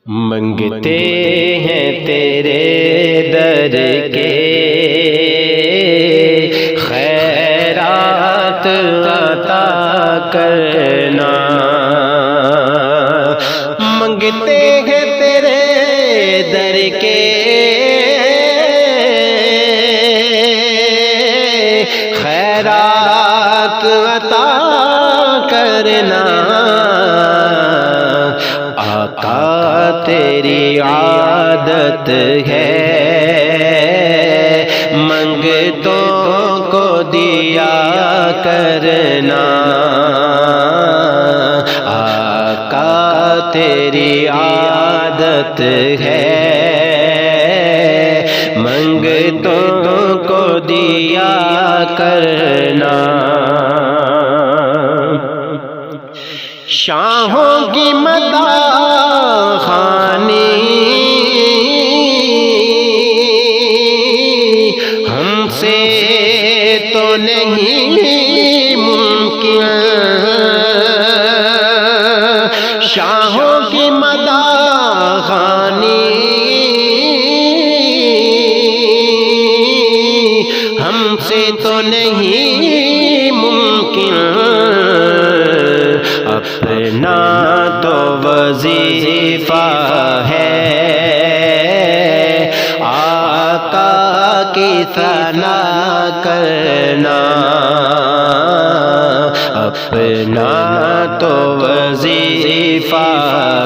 منگتے ہیں تیرے در کے خیرات عطا کرنا، منگتے ہیں تیرے در کے خیرات عطا کرنا، آقا تیری عادت ہے منگتوں کو دیا کرنا، آقا تیری عادت ہے منگتوں کو دیا کرنا، شاہوں کی مداحخوانی ہم سے تو نہیں ممکن، شاہوں کی مداحخوانی ہم سے تو نہیں ممکن، اپنا تو وظیفہ ہے آقا کی ثنا کرنا، اپنا تو وظیفہ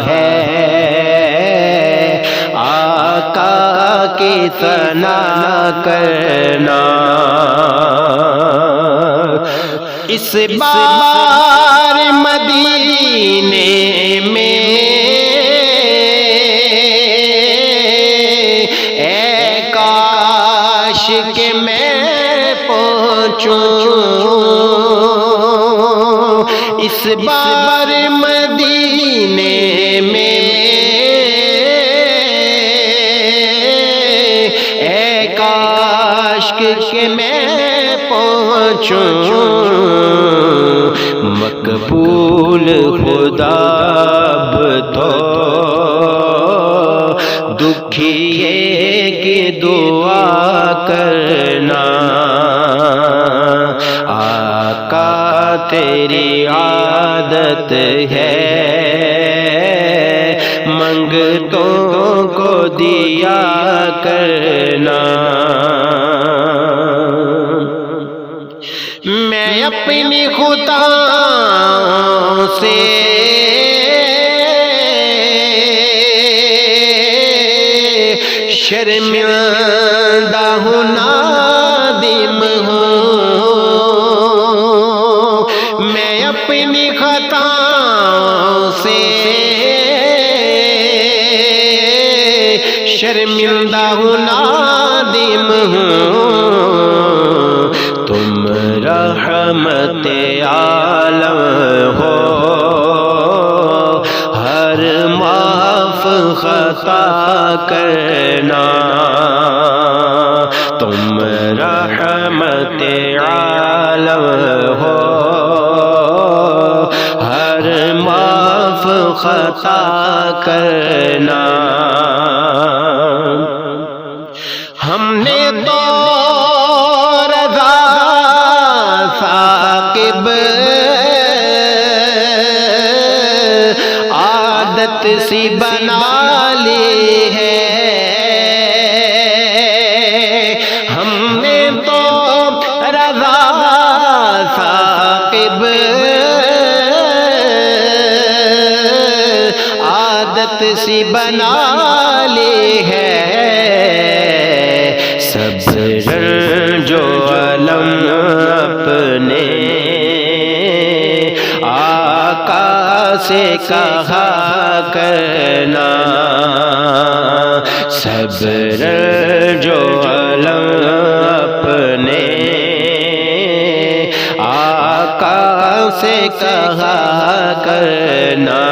ہے آقا کی ثنا کرنا، اس بار مدینے میں اے کاش کہ میں پہنچوں، اس بار مدینے میں اے کاش کہ میں پہنچوں، مقبول خدا اب تو دکھیے کی دعا کرنا، آقا تیری عادت ہے منگتوں کو دیا کرنا، میں اپنی خطاؤں سے شرمندہ ہوں نادم ہوں، میں اپنی خطاؤں سے شرمندہ ہوں نادم ہوں، تم رحمت عالم ہو ہر معاف خطا کرنا، تم رحمت عالم ہو ہر معاف خطا کرنا، ہم نے تو عادت سی بنا لی ہے، ہم نے تو رضا ثاقب عادت سی بنا لی ہے، صبر جو علم اپنے آقا سے کہا کرنا، صبر جو علم اپنے آقا سے کہا کرنا،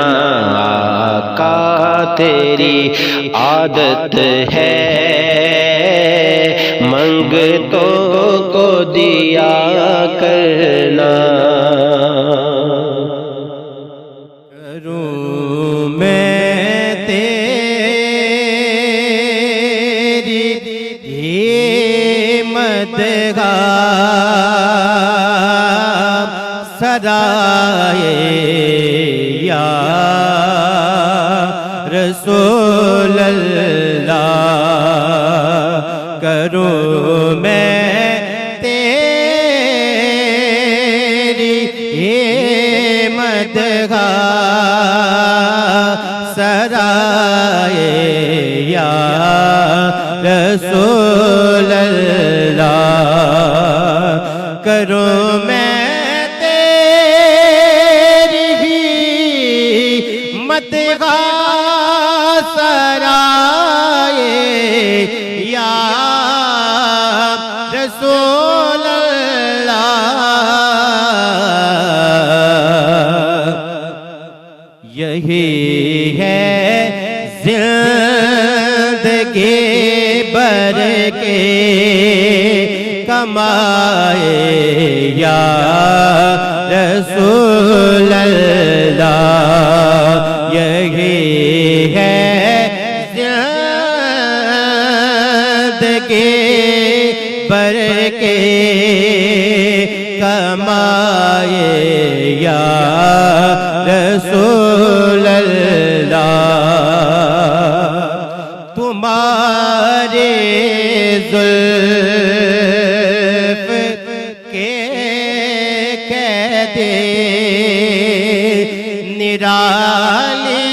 آقا تیری عادت ہے منگتوں کو دیا کرنا، کروں میں تیرے مدغا سرائے یا رسول اللہ کروں میں تیری مدغا سرائے یا رسول اللہ کروں میں تیری ہی مدغا سرائے یا رسول اللہ یہی ہے زندگی بھر کے کمائے یا رسول اللہ یہی ہے زندگی بھر کے کمائے یا رسول اللہ تمہارے زلف کے قیدے نرالی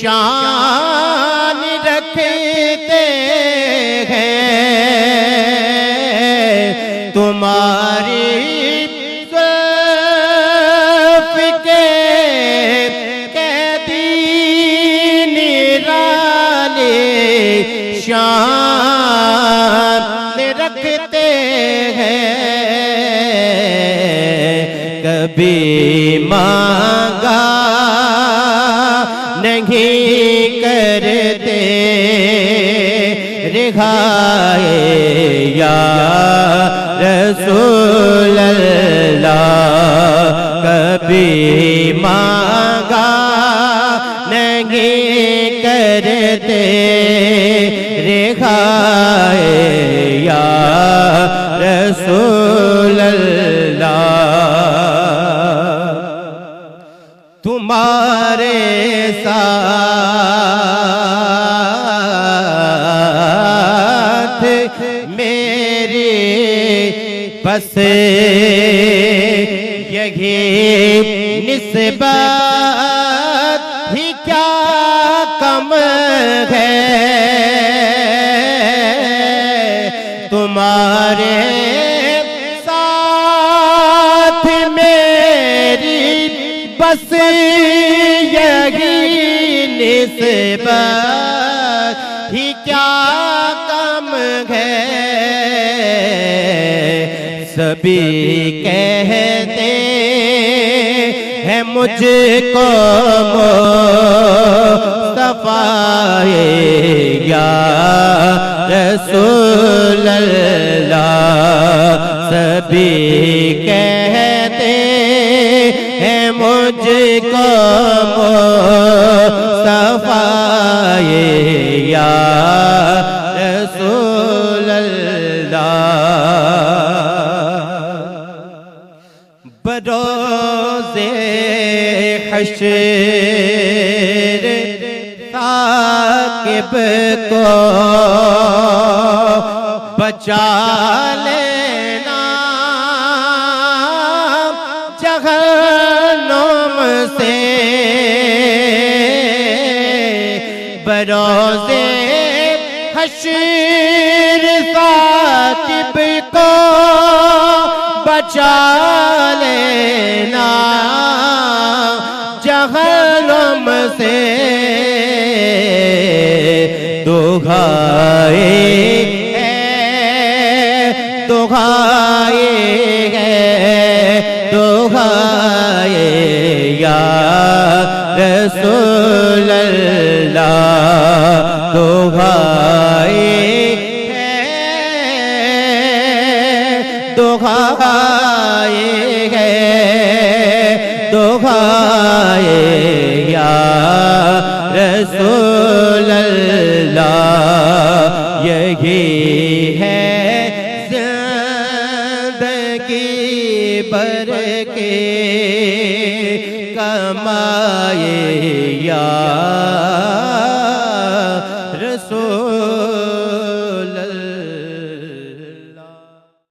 شان رکھتے ہیں تمہاری زلف کے قیدی نرالی شان رکھتے ہیں کبھی مانگا نہیں کرتے رہائے یا رسول اللہ کبھی مانگا نہیں کرتے رہائے یا رسول اللہ تمہارے ساتھ میری بس یہی نسبت ہی کیا کم ہے تمہارے ساتھ میری بس یہی نسبت ہی کیا کم ہے سبھی کہتے ہیں مجھ کو مصطفیٰ یا رسول اللہ سبھی کہتے ہیں مجھ کو مصطفیٰ یا رسول اللہ بروز حشر ثاقب کو بچا لینا جہنم سے بروز حشر ثاقب کو بچا لینا جہنم سے دعائیں ہے دعائیں ہے دعائیں یا رسول اللہ دعائیں ہے دعائیں ہے دعائیں یا رسول اللہ یہی ہے کے کمائے یا رسول